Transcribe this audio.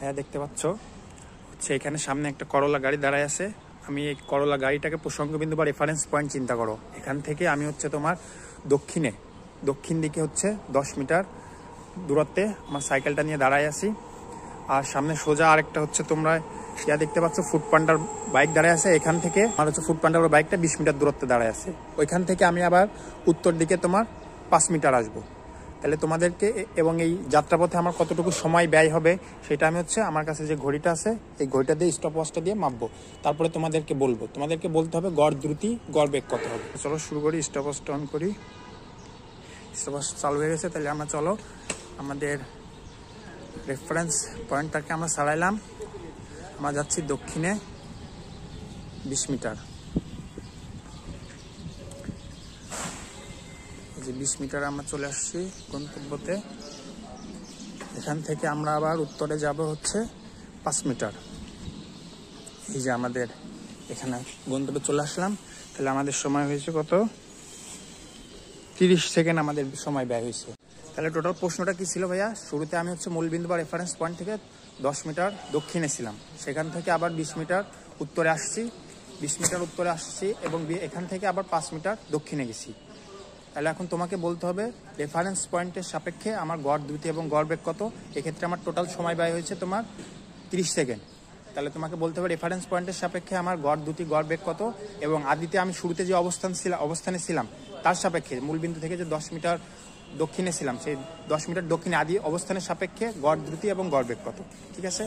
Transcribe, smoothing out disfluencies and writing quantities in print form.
হ্যাঁ, দেখতে পাচ্ছ হচ্ছে এখানে সামনে একটা করলা গাড়ি দাঁড়ায় আছে। আমি এই করলা গাড়িটাকে প্রসঙ্গ বিন্দু বা রেফারেন্স পয়েন্ট চিন্তা করো। এখান থেকে আমি হচ্ছে তোমার দক্ষিণ দিকে হচ্ছে 10 মিটার দূরত্বে আমার সাইকেলটা নিয়ে দাঁড়ায় আছি। আর সামনে সোজা আরেকটা হচ্ছে তোমরা দেখতে পাচ্ছ ফুড পান্ডার বাইক দাঁড়ায় আছে। এখান থেকে আমার হচ্ছে ফুড পান্ডার বাইকটা 20 মিটার দূরত্বে দাঁড়ায় আছে। ওইখান থেকে আমি আবার উত্তর দিকে তোমার 5 মিটার আসবো। তাহলে তোমাদেরকে এবং এই যাত্রাপথে আমার কতটুকু সময় ব্যয় হবে সেটা আমি হচ্ছে আমার কাছে যে ঘড়িটা আছে এই ঘড়িটা দিয়ে স্টপ ওয়াচটা দিয়ে মাপবো। তারপরে তোমাদেরকে বলতে হবে গড় দ্রুতি গড় বেগ কত হবে। চলো শুরু করি, স্টপ ওয়াচটা অন করি। স্টপ ওয়াচ চালু হয়ে গেছে। তাহলে আমরা চলো আমাদের রেফারেন্স পয়েন্টটাকে আমরা ছাড়াইলাম। আমরা যাচ্ছি দক্ষিণে 20 মিটার। এই যে 20 মিটার আমরা চলে আসছি গন্তব্যতে। এখান থেকে আমরা আবার উত্তরে যাব হচ্ছে 5 মিটার। এই যে আমাদের এখানে গন্তব্যে চলে আসলাম। তাহলে আমাদের সময় হয়েছে কত? 30 সেকেন্ড আমাদের সময় ব্যয় হয়েছে। তাহলে টোটাল প্রশ্নটা কি ছিল ভাইয়া? শুরুতে আমি হচ্ছে মূলবিন্দু বা রেফারেন্স পয়েন্ট থেকে 10 মিটার দক্ষিণে ছিলাম, সেখান থেকে আবার 20 মিটার উত্তরে আসছি এবং এখান থেকে আবার 5 মিটার দক্ষিণে গেছি। তাহলে এখন তোমাকে বলতে হবে রেফারেন্স পয়েন্টের সাপেক্ষে আমার গড় দ্রুতি এবং গড় বেগ কত। এক্ষেত্রে আমার টোটাল সময় ব্যয় হয়েছে তোমার 30 সেকেন্ড। তাহলে তোমাকে বলতে হবে রেফারেন্স পয়েন্টের সাপেক্ষে আমার গড় দ্রুতি গড় বেগ কত, এবং আদিতে আমি শুরুতে যে অবস্থানে ছিলাম তার সাপেক্ষে মূলবিন্দু থেকে যে 10 মিটার দক্ষিণে ছিলাম সেই 10 মিটার দক্ষিণে আদি অবস্থানের সাপেক্ষে গড় দ্রুতি এবং গড় বেগ কত। ঠিক আছে?